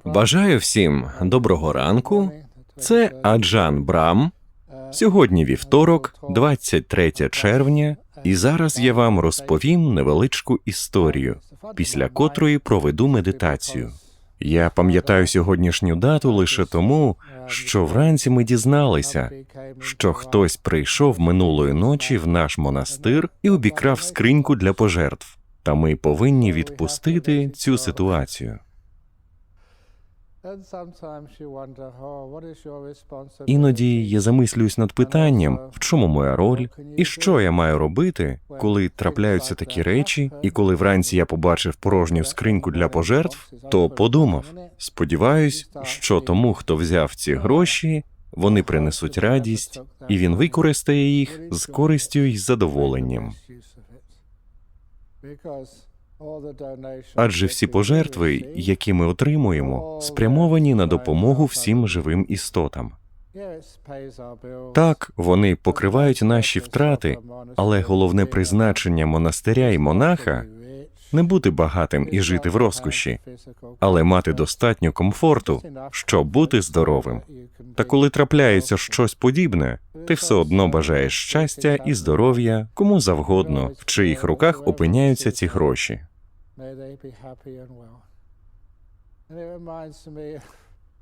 Бажаю всім доброго ранку. Це Аджан Брам. Сьогодні вівторок, 23 червня, і зараз я вам розповім невеличку історію, після котрої проведу медитацію. Я пам'ятаю сьогоднішню дату лише тому, що вранці ми дізналися, що хтось прийшов минулої ночі в наш монастир і обікрав скриньку для пожертв. Та ми повинні відпустити цю ситуацію. Іноді я замислююсь над питанням, в чому моя роль, і що я маю робити, коли трапляються такі речі, і коли вранці я побачив порожню скриньку для пожертв, то подумав, сподіваюсь, що тому, хто взяв ці гроші, вони принесуть радість, і він використає їх з користю і задоволенням. Адже всі пожертви, які ми отримуємо, спрямовані на допомогу всім живим істотам. Так, вони покривають наші втрати, але головне призначення монастиря і монаха – не бути багатим і жити в розкоші, але мати достатньо комфорту, щоб бути здоровим. Та коли трапляється щось подібне, ти все одно бажаєш щастя і здоров'я кому завгодно, в чиїх руках опиняються ці гроші.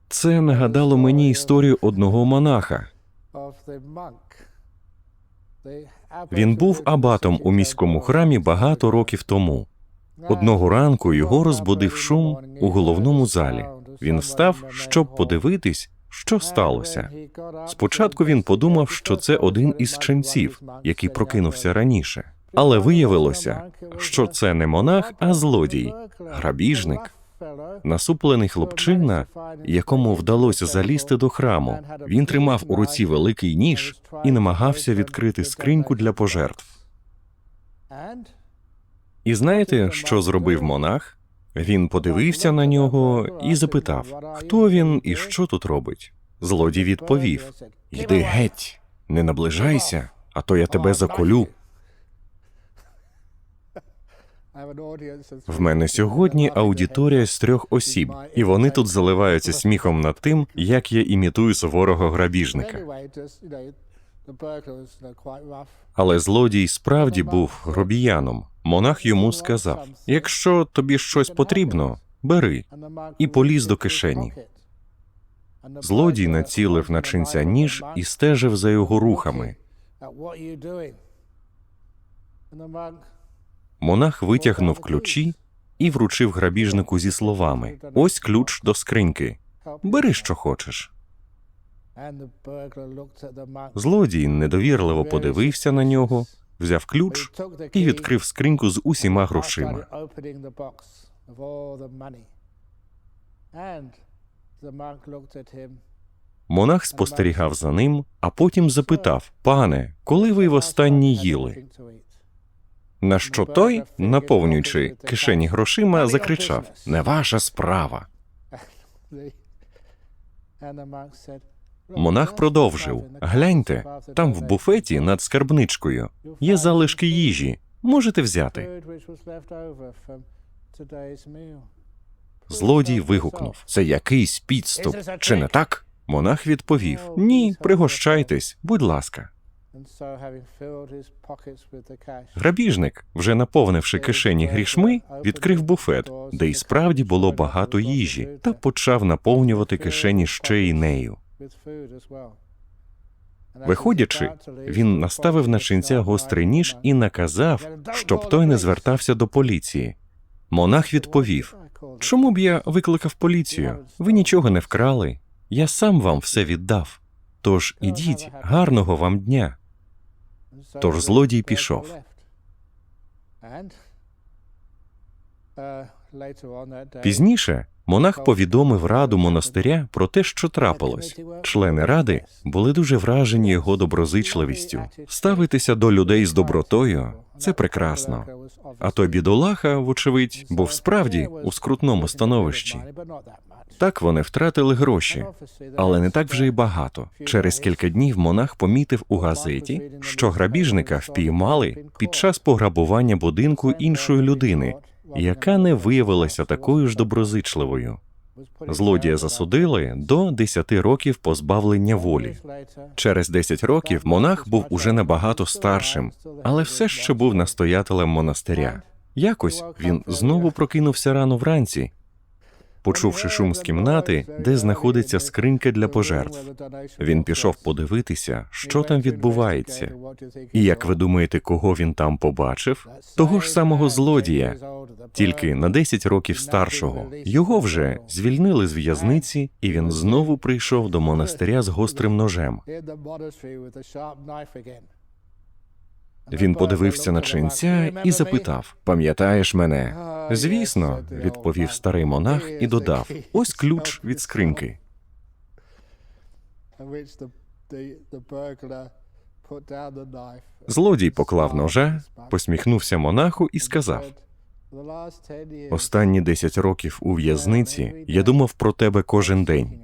Це нагадало мені історію одного монаха. Він був абатом у міському храмі багато років тому. Одного ранку його розбудив шум у головному залі. Він встав, щоб подивитись, що сталося. Спочатку він подумав, що це один із ченців, який прокинувся раніше. Але виявилося, що це не монах, а злодій, грабіжник. Насуплений хлопчина, якому вдалося залізти до храму. Він тримав у руці великий ніж і намагався відкрити скриньку для пожертв. І знаєте, що зробив монах? Він подивився на нього і запитав, хто він і що тут робить. Злодій відповів, «Йди геть, не наближайся, а то я тебе заколю». В мене сьогодні аудиторія з 3 осіб, і вони тут заливаються сміхом над тим, як я імітую суворого грабіжника. Але злодій справді був гробіяном. Монах йому сказав, якщо тобі щось потрібно, бери, і поліз до кишені. Злодій націлив на ченця ніж і стежив за його рухами. Монах витягнув ключі і вручив грабіжнику зі словами, ось ключ до скриньки, бери, що хочеш. Злодій недовірливо подивився на нього, взяв ключ і відкрив скриньку з усіма грошима. Монах спостерігав за ним, а потім запитав, «Пане, коли ви востаннє їли?» На що той, наповнюючи кишені грошима, закричав, «Не ваша справа». Монах продовжив, «Гляньте, там в буфеті над скарбничкою є залишки їжі, можете взяти». Злодій вигукнув, «Це якийсь підступ, чи не так?» Монах відповів, «Ні, пригощайтесь, будь ласка». Грабіжник, вже наповнивши кишені грішми, відкрив буфет, де й справді було багато їжі, та почав наповнювати кишені ще й нею. Виходячи, він наставив на ченця гострий ніж і наказав, щоб той не звертався до поліції. Монах відповів, «Чому б я викликав поліцію? Ви нічого не вкрали. Я сам вам все віддав. Тож ідіть, гарного вам дня». Тож злодій пішов. Пізніше монах повідомив раду монастиря про те, що трапилось. Члени ради були дуже вражені його доброзичливістю. Ставитися до людей з добротою – це прекрасно. А той бідолаха, вочевидь, був справді у скрутному становищі. Так вони втратили гроші, але не так вже й багато. Через кілька днів монах помітив у газеті, що грабіжника впіймали під час пограбування будинку іншої людини, яка не виявилася такою ж доброзичливою. Злодія засудили до 10 років позбавлення волі. Через 10 років монах був уже набагато старшим, але все ще був настоятелем монастиря. Якось він знову прокинувся рано вранці, почувши шум з кімнати, де знаходиться скринька для пожертв. Він пішов подивитися, що там відбувається. І як ви думаєте, кого він там побачив? Того ж самого злодія, тільки на 10 років старшого. Його вже звільнили з в'язниці, і він знову прийшов до монастиря з гострим ножем. Він подивився на ченця і запитав: «Пам'ятаєш мене?» «Звісно», – відповів старий монах і додав: «Ось ключ від скриньки». Злодій поклав ножа, посміхнувся монаху і сказав: «Останні 10 років у в'язниці я думав про тебе кожен день.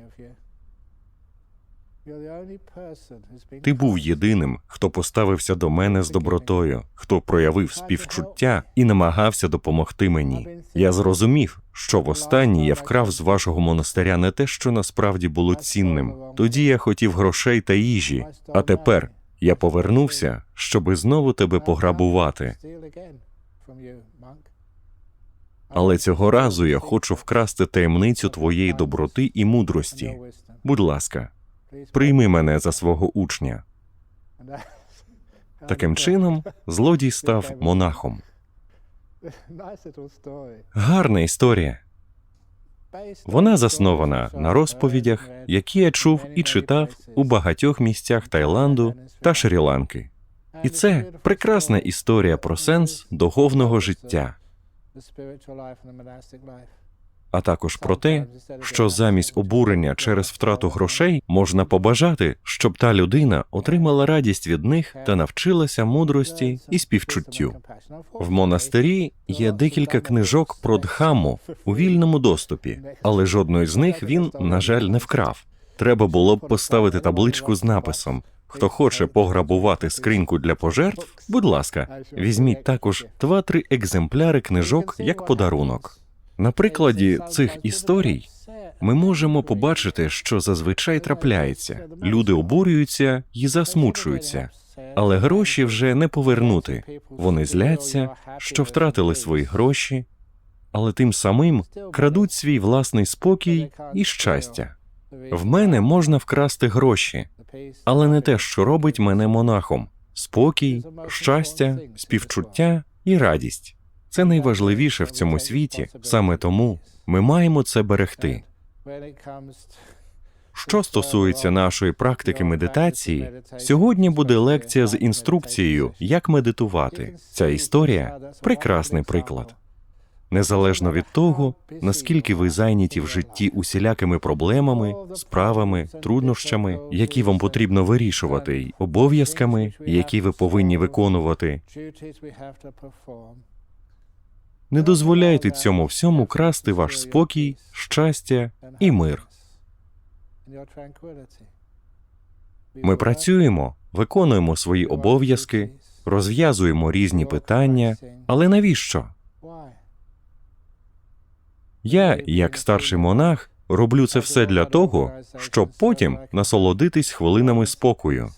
Ти був єдиним, хто поставився до мене з добротою, хто проявив співчуття і намагався допомогти мені. Я зрозумів, що востаннє я вкрав з вашого монастиря не те, що насправді було цінним. Тоді я хотів грошей та їжі, а тепер я повернувся, щоби знову тебе пограбувати. Але цього разу я хочу вкрасти таємницю твоєї доброти і мудрості. Будь ласка, прийми мене за свого учня». Таким чином, злодій став монахом. Гарна історія. Вона заснована на розповідях, які я чув і читав у багатьох місцях Таїланду та Шрі-Ланки. І це прекрасна історія про сенс духовного життя, а також про те, що замість обурення через втрату грошей можна побажати, щоб та людина отримала радість від них та навчилася мудрості і співчуттю. В монастирі є декілька книжок про Дхамму у вільному доступі, але жодної з них він, на жаль, не вкрав. Треба було б поставити табличку з написом: «Хто хоче пограбувати скриньку для пожертв, будь ласка, візьміть також 2-3 екземпляри книжок як подарунок». На прикладі цих історій ми можемо побачити, що зазвичай трапляється. Люди обурюються і засмучуються, але гроші вже не повернути. Вони зляться, що втратили свої гроші, але тим самим крадуть свій власний спокій і щастя. В мене можна вкрасти гроші, але не те, що робить мене монахом. Спокій, щастя, співчуття і радість. Це найважливіше в цьому світі, саме тому ми маємо це берегти. Що стосується нашої практики медитації, сьогодні буде лекція з інструкцією, як медитувати. Ця історія – прекрасний приклад. Незалежно від того, наскільки ви зайняті в житті усілякими проблемами, справами, труднощами, які вам потрібно вирішувати, й обов'язками, які ви повинні виконувати, не дозволяйте цьому всьому красти ваш спокій, щастя і мир. Ми працюємо, виконуємо свої обов'язки, розв'язуємо різні питання, але навіщо? Я, як старший монах, роблю це все для того, щоб потім насолодитись хвилинами спокою.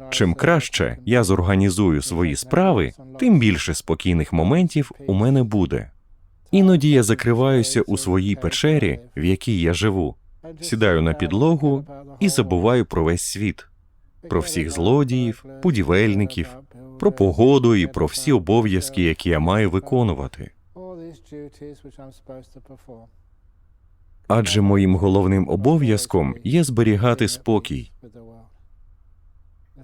Чим краще я зорганізую свої справи, тим більше спокійних моментів у мене буде. Іноді я закриваюся у своїй печері, в якій я живу, сідаю на підлогу і забуваю про весь світ, про всіх злодіїв, будівельників, про погоду і про всі обов'язки, які я маю виконувати. Адже моїм головним обов'язком є зберігати спокій.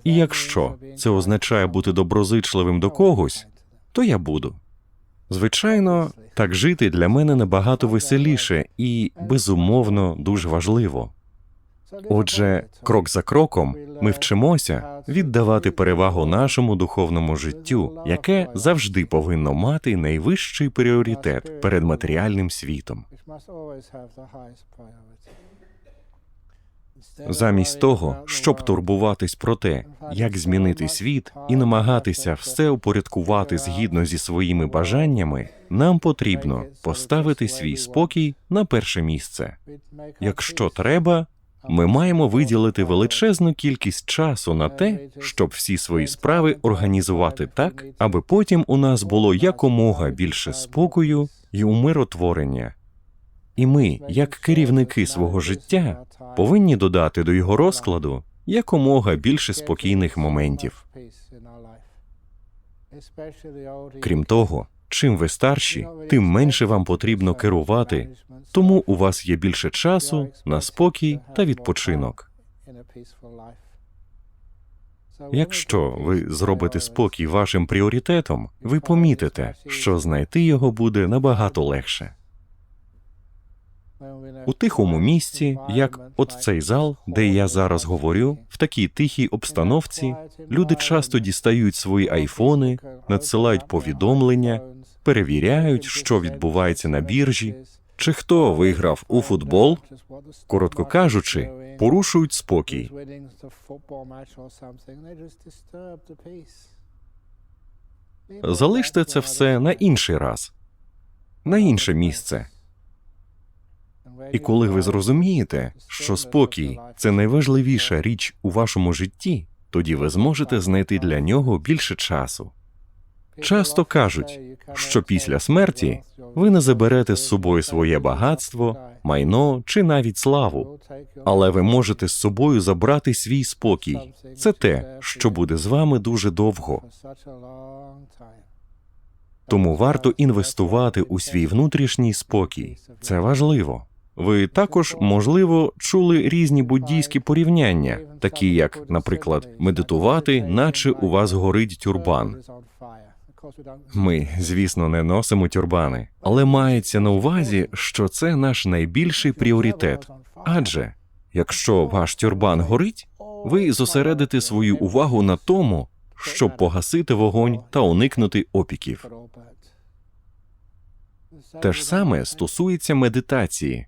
І якщо це означає бути доброзичливим до когось, то я буду. Звичайно, так жити для мене набагато веселіше і, безумовно, дуже важливо. Отже, крок за кроком ми вчимося віддавати перевагу нашому духовному життю, яке завжди повинно мати найвищий пріоритет перед матеріальним світом. Замість того, щоб турбуватись про те, як змінити світ і намагатися все упорядкувати згідно зі своїми бажаннями, нам потрібно поставити свій спокій на перше місце. Якщо треба, ми маємо виділити величезну кількість часу на те, щоб всі свої справи організувати так, аби потім у нас було якомога більше спокою і умиротворення. І ми, як керівники свого життя, повинні додати до його розкладу якомога більше спокійних моментів. Крім того, чим ви старші, тим менше вам потрібно керувати, тому у вас є більше часу на спокій та відпочинок. Якщо ви зробите спокій вашим пріоритетом, ви помітите, що знайти його буде набагато легше. У тихому місці, як от цей зал, де я зараз говорю, в такій тихій обстановці, люди часто дістають свої айфони, надсилають повідомлення, перевіряють, що відбувається на біржі, чи хто виграв у футбол, коротко кажучи, порушують спокій. Залиште це все на інший раз, на інше місце. І коли ви зрозумієте, що спокій – це найважливіша річ у вашому житті, тоді ви зможете знайти для нього більше часу. Часто кажуть, що після смерті ви не заберете з собою своє багатство, майно чи навіть славу, але ви можете з собою забрати свій спокій. Це те, що буде з вами дуже довго. Тому варто інвестувати у свій внутрішній спокій. Це важливо. Ви також, можливо, чули різні буддійські порівняння, такі як, наприклад, медитувати, наче у вас горить тюрбан. Ми, звісно, не носимо тюрбани, але мається на увазі, що це наш найбільший пріоритет. Адже, якщо ваш тюрбан горить, ви зосередите свою увагу на тому, щоб погасити вогонь та уникнути опіків. Те ж саме стосується медитації.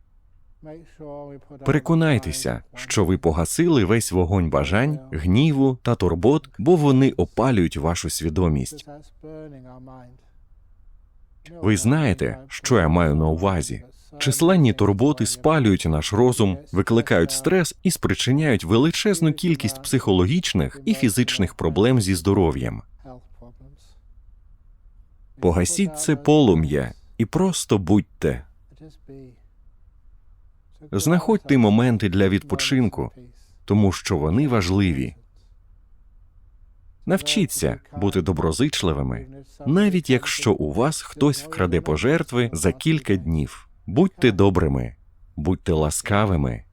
Переконайтеся, що ви погасили весь вогонь бажань, гніву та турбот, бо вони опалюють вашу свідомість. Ви знаєте, що я маю на увазі. Численні турботи спалюють наш розум, викликають стрес і спричиняють величезну кількість психологічних і фізичних проблем зі здоров'ям. Погасіть це полум'я і просто будьте. Знаходьте моменти для відпочинку, тому що вони важливі. Навчіться бути доброзичливими, навіть якщо у вас хтось вкраде пожертви за кілька днів. Будьте добрими, будьте ласкавими.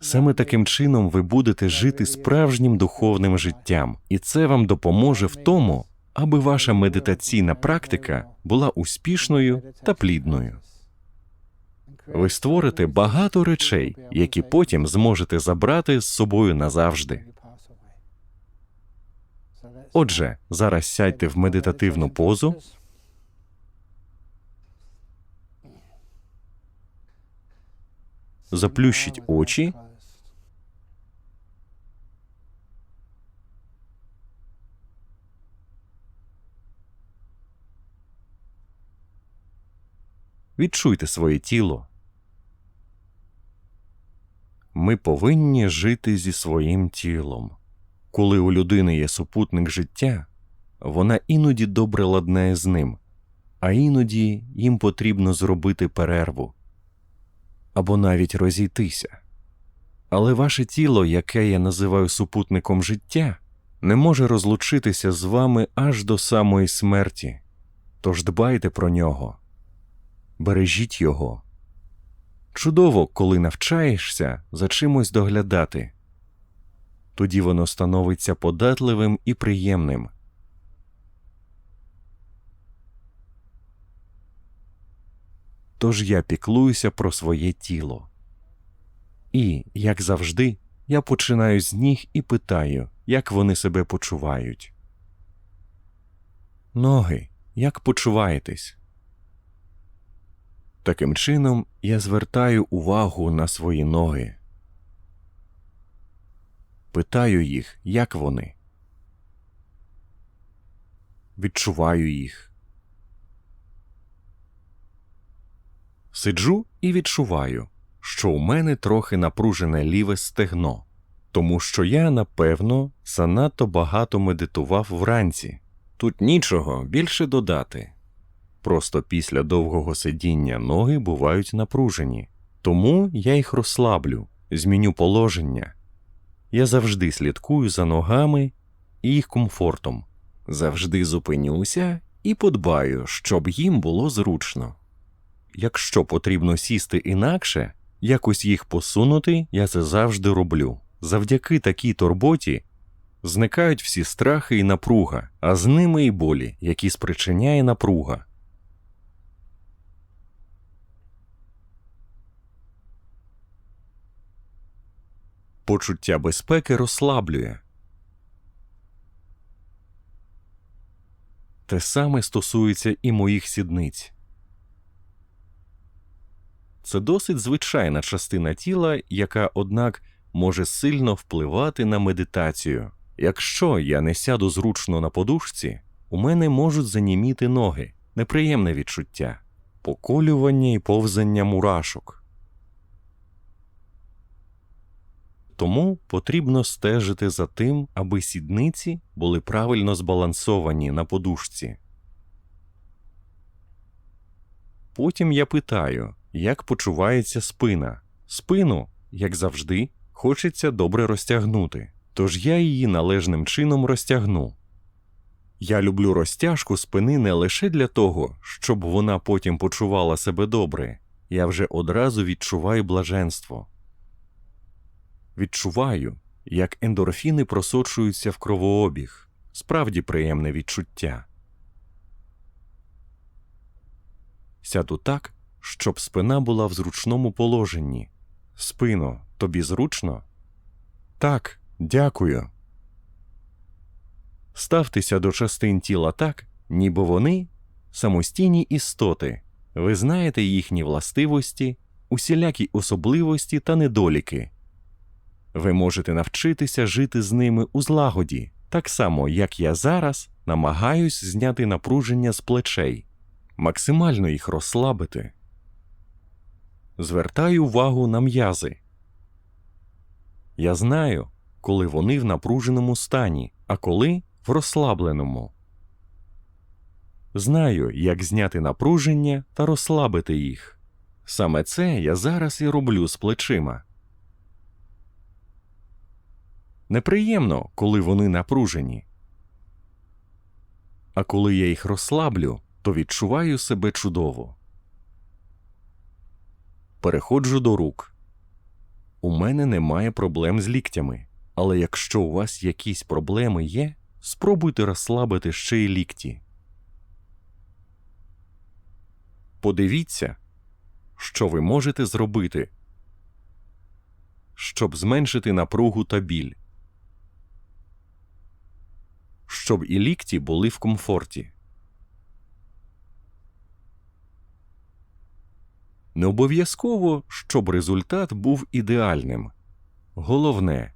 Саме таким чином ви будете жити справжнім духовним життям, і це вам допоможе в тому, аби ваша медитаційна практика була успішною та плідною. Ви створите багато речей, які потім зможете забрати з собою назавжди. Отже, зараз сядьте в медитативну позу. Заплющіть очі. Відчуйте своє тіло. Ми повинні жити зі своїм тілом. Коли у людини є супутник життя, вона іноді добре ладнає з ним, а іноді їм потрібно зробити перерву або навіть розійтися. Але ваше тіло, яке я називаю супутником життя, не може розлучитися з вами аж до самої смерті. Тож дбайте про нього. Бережіть його. Чудово, коли навчаєшся за чимось доглядати. Тоді воно становиться податливим і приємним. Тож я піклуюся про своє тіло. І, як завжди, я починаю з ніг і питаю, як вони себе почувають. Ноги, як почуваєтесь? Таким чином, я звертаю увагу на свої ноги. Питаю їх, як вони. Відчуваю їх. Сиджу і відчуваю, що у мене трохи напружене ліве стегно, тому що я, напевно, занадто багато медитував вранці. Тут нічого більше додати. Просто після довгого сидіння ноги бувають напружені, тому я їх розслаблю, зміню положення. Я завжди слідкую за ногами і їх комфортом. Завжди зупинюся і подбаю, щоб їм було зручно. Якщо потрібно сісти інакше, якось їх посунути, я це завжди роблю. Завдяки такій турботі зникають всі страхи і напруга, а з ними і болі, які спричиняє напруга. Почуття безпеки розслаблює. Те саме стосується і моїх сідниць. Це досить звичайна частина тіла, яка, однак, може сильно впливати на медитацію. Якщо я не сяду зручно на подушці, у мене можуть заніміти ноги, неприємне відчуття, поколювання і повзання мурашок. Тому потрібно стежити за тим, аби сідниці були правильно збалансовані на подушці. Потім я питаю, як почувається спина. Спину, як завжди, хочеться добре розтягнути, тож я її належним чином розтягну. Я люблю розтяжку спини не лише для того, щоб вона потім почувала себе добре. Я вже одразу відчуваю блаженство. Відчуваю, як ендорфіни просочуються в кровообіг. Справді приємне відчуття. Сяду так, щоб спина була в зручному положенні. Спино, тобі зручно? Так, дякую. Ставтеся до частин тіла так, ніби вони самостійні істоти. Ви знаєте їхні властивості, усілякі особливості та недоліки. Ви можете навчитися жити з ними у злагоді, так само, як я зараз намагаюсь зняти напруження з плечей, максимально їх розслабити. Звертаю увагу на м'язи. Я знаю, коли вони в напруженому стані, а коли в розслабленому. Знаю, як зняти напруження та розслабити їх. Саме це я зараз і роблю з плечима. Неприємно, коли вони напружені. А коли я їх розслаблю, то відчуваю себе чудово. Переходжу до рук. У мене немає проблем з ліктями, але якщо у вас якісь проблеми є, спробуйте розслабити ще й лікті. Подивіться, що ви можете зробити, щоб зменшити напругу та біль. Щоб і лікті були в комфорті. Не обов'язково, щоб результат був ідеальним. Головне,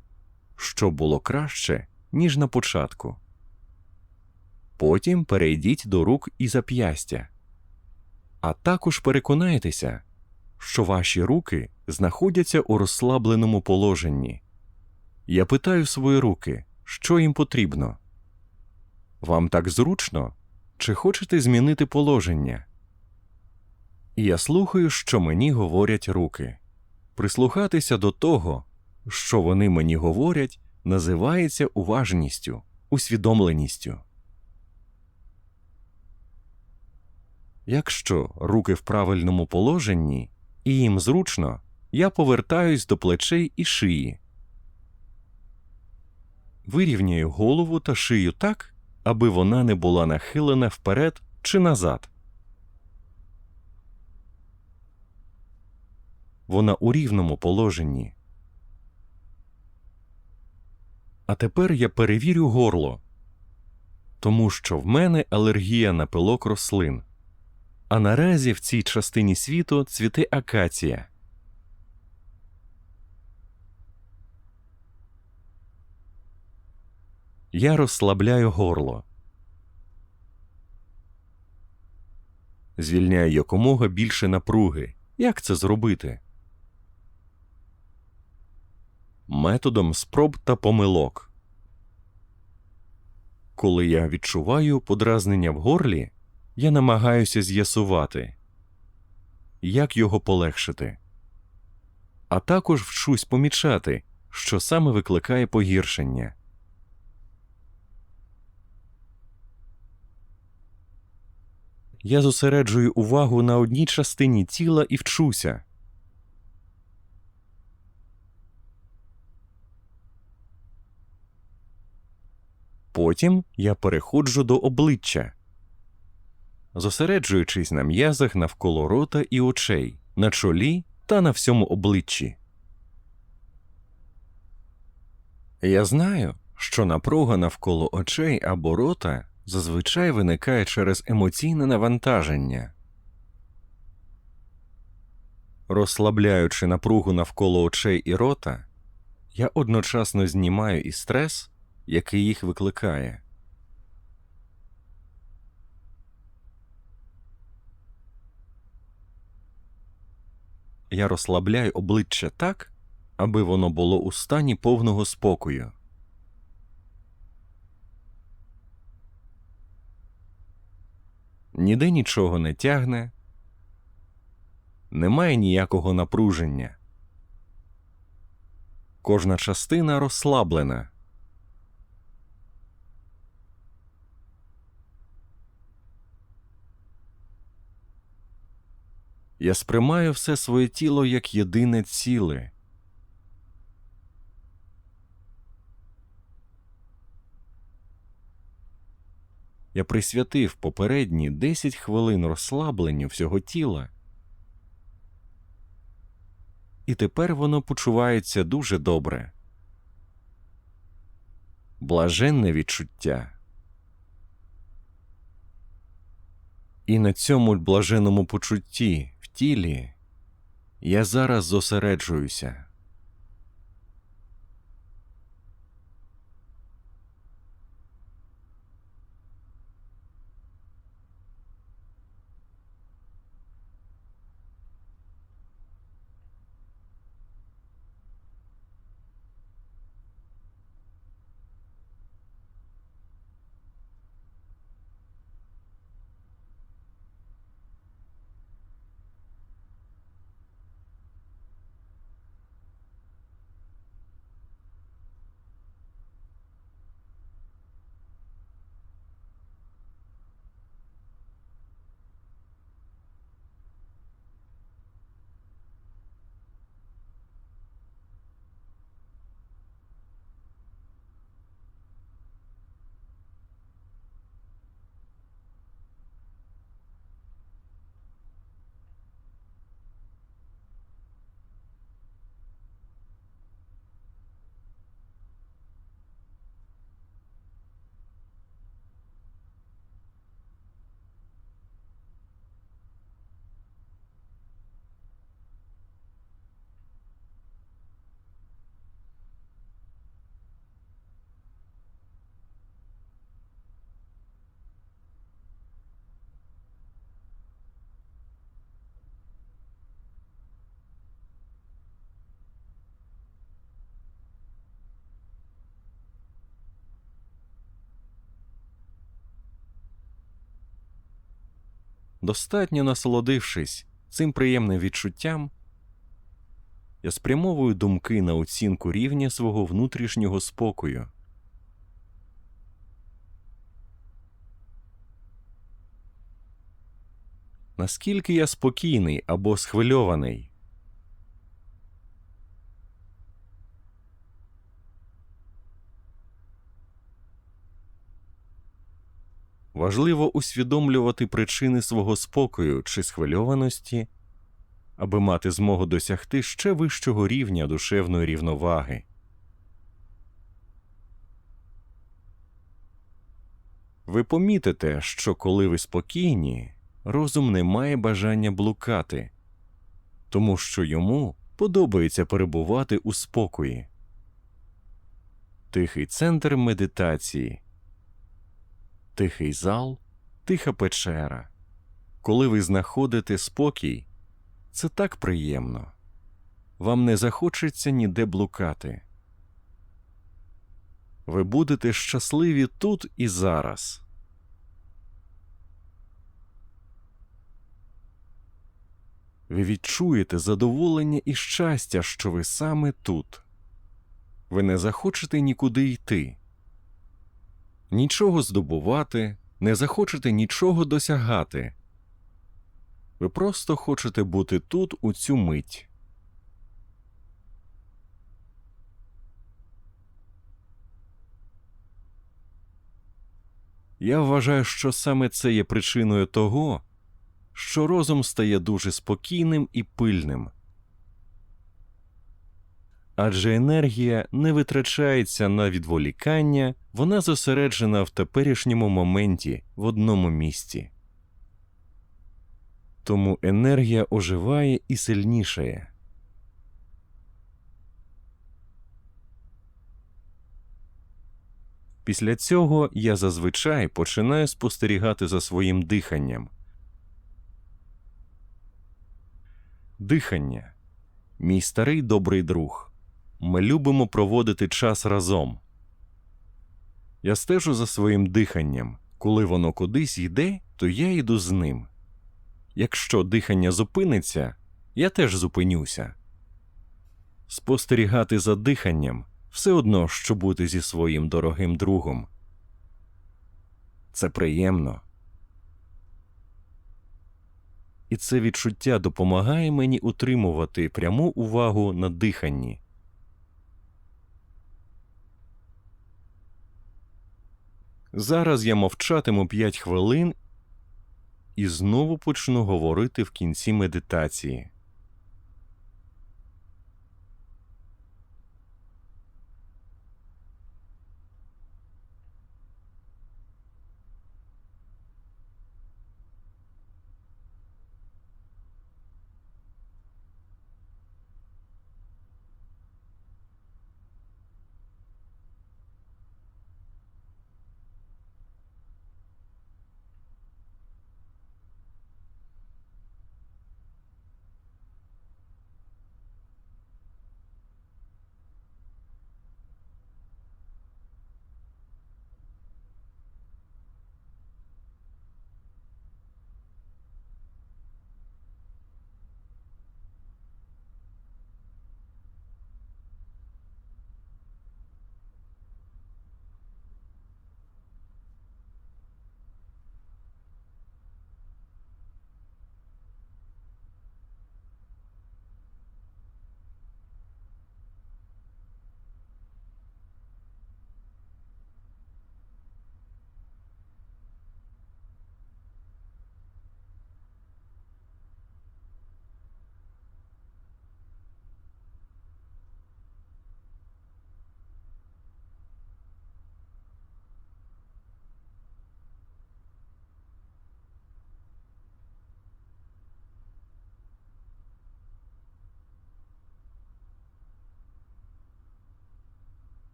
щоб було краще, ніж на початку. Потім перейдіть до рук і зап'ястя. А також переконайтеся, що ваші руки знаходяться у розслабленому положенні. Я питаю свої руки, що їм потрібно. Вам так зручно? Чи хочете змінити положення? І я слухаю, що мені говорять руки. Прислухатися до того, що вони мені говорять, називається уважністю, усвідомленістю. Якщо руки в правильному положенні і їм зручно, я повертаюсь до плечей і шиї. Вирівняю голову та шию так, аби вона не була нахилена вперед чи назад. Вона у рівному положенні. А тепер я перевірю горло, тому що в мене алергія на пилок рослин. А наразі в цій частині світу цвіте акація. Я розслабляю горло. Звільняю якомога більше напруги. Як це зробити? Методом спроб та помилок. Коли я відчуваю подразнення в горлі, я намагаюся з'ясувати, як його полегшити. А також вчусь помічати, що саме викликає погіршення. Я зосереджую увагу на одній частині тіла і вчуся. Потім я переходжу до обличчя, зосереджуючись на м'язах навколо рота і очей, на чолі та на всьому обличчі. Я знаю, що напруга навколо очей або рота зазвичай виникає через емоційне навантаження. Розслабляючи напругу навколо очей і рота, я одночасно знімаю і стрес, який їх викликає. Я розслабляю обличчя так, аби воно було у стані повного спокою. Ніде нічого не тягне, немає ніякого напруження. Кожна частина розслаблена. Я сприймаю все своє тіло як єдине ціле. Я присвятив попередні 10 хвилин розслабленню всього тіла. І тепер воно почувається дуже добре. Блаженне відчуття. І на цьому блаженному почутті в тілі я зараз зосереджуюся. Достатньо насолодившись цим приємним відчуттям, я спрямовую думки на оцінку рівня свого внутрішнього спокою. Наскільки я спокійний або схвильований? Важливо усвідомлювати причини свого спокою чи схвильованості, аби мати змогу досягти ще вищого рівня душевної рівноваги. Ви помітите, що коли ви спокійні, розум не має бажання блукати, тому що йому подобається перебувати у спокої. Тихий центр медитації. Тихий зал, тиха печера. Коли ви знаходите спокій, це так приємно. Вам не захочеться ніде блукати. Ви будете щасливі тут і зараз. Ви відчуєте задоволення і щастя, що ви саме тут. Ви не захочете нікуди йти, нічого здобувати, не захочете нічого досягати. Ви просто хочете бути тут у цю мить. Я вважаю, що саме це є причиною того, що розум стає дуже спокійним і пильним. Адже енергія не витрачається на відволікання, вона зосереджена в теперішньому моменті в одному місці. Тому енергія оживає і сильнішає. Після цього я зазвичай починаю спостерігати за своїм диханням. Дихання – мій старий добрий друг. Ми любимо проводити час разом. Я стежу за своїм диханням. Коли воно кудись йде, то я йду з ним. Якщо дихання зупиниться, я теж зупинюся. Спостерігати за диханням – все одно, що бути зі своїм дорогим другом. Це приємно. І це відчуття допомагає мені утримувати пряму увагу на диханні. Зараз я мовчатиму 5 хвилин і знову почну говорити в кінці медитації.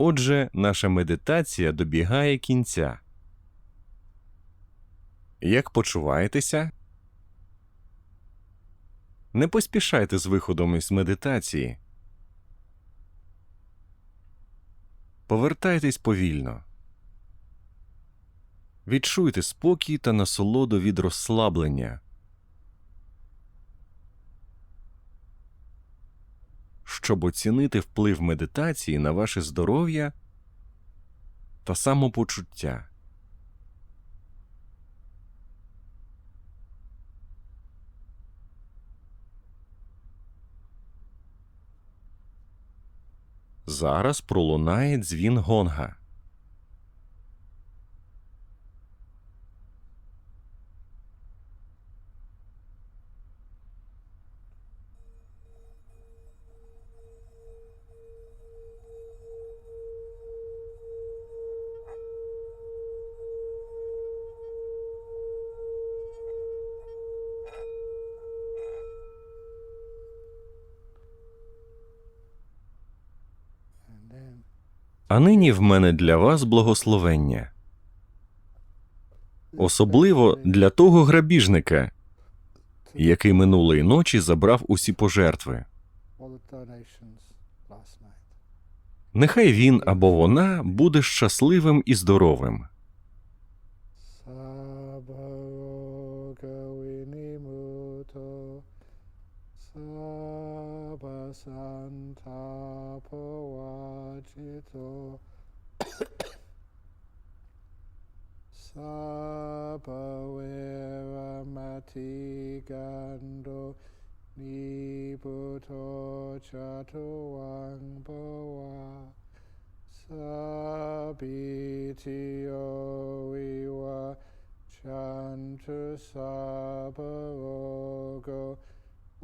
Отже, наша медитація добігає кінця. Як почуваєтеся? Не поспішайте з виходом із медитації. Повертайтесь повільно. Відчуйте спокій та насолоду від розслаблення. Щоб оцінити вплив медитації на ваше здоров'я та самопочуття. Зараз пролунає дзвін гонга. А нині в мене для вас благословення. Особливо для того грабіжника, який минулої ночі забрав усі пожертви. Нехай він або вона буде щасливим і здоровим.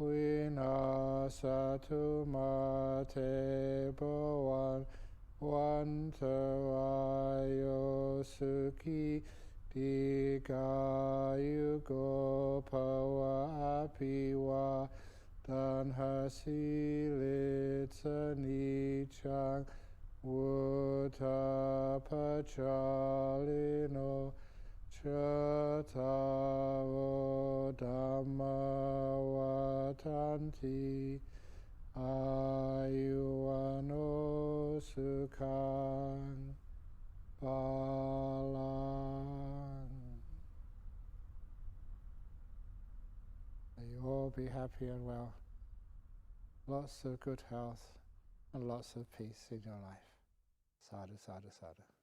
Vinasatu mate bhavan vantarayo sukhi dikayugo bhava apiva danhasilica nichang vuttapachalino Chatavo Dhamma Vatanti Ayuano Sukhang Balang. May you all be happy and well. Lots of good health and lots of peace in your life. Sadhu, sadhu, sadhu.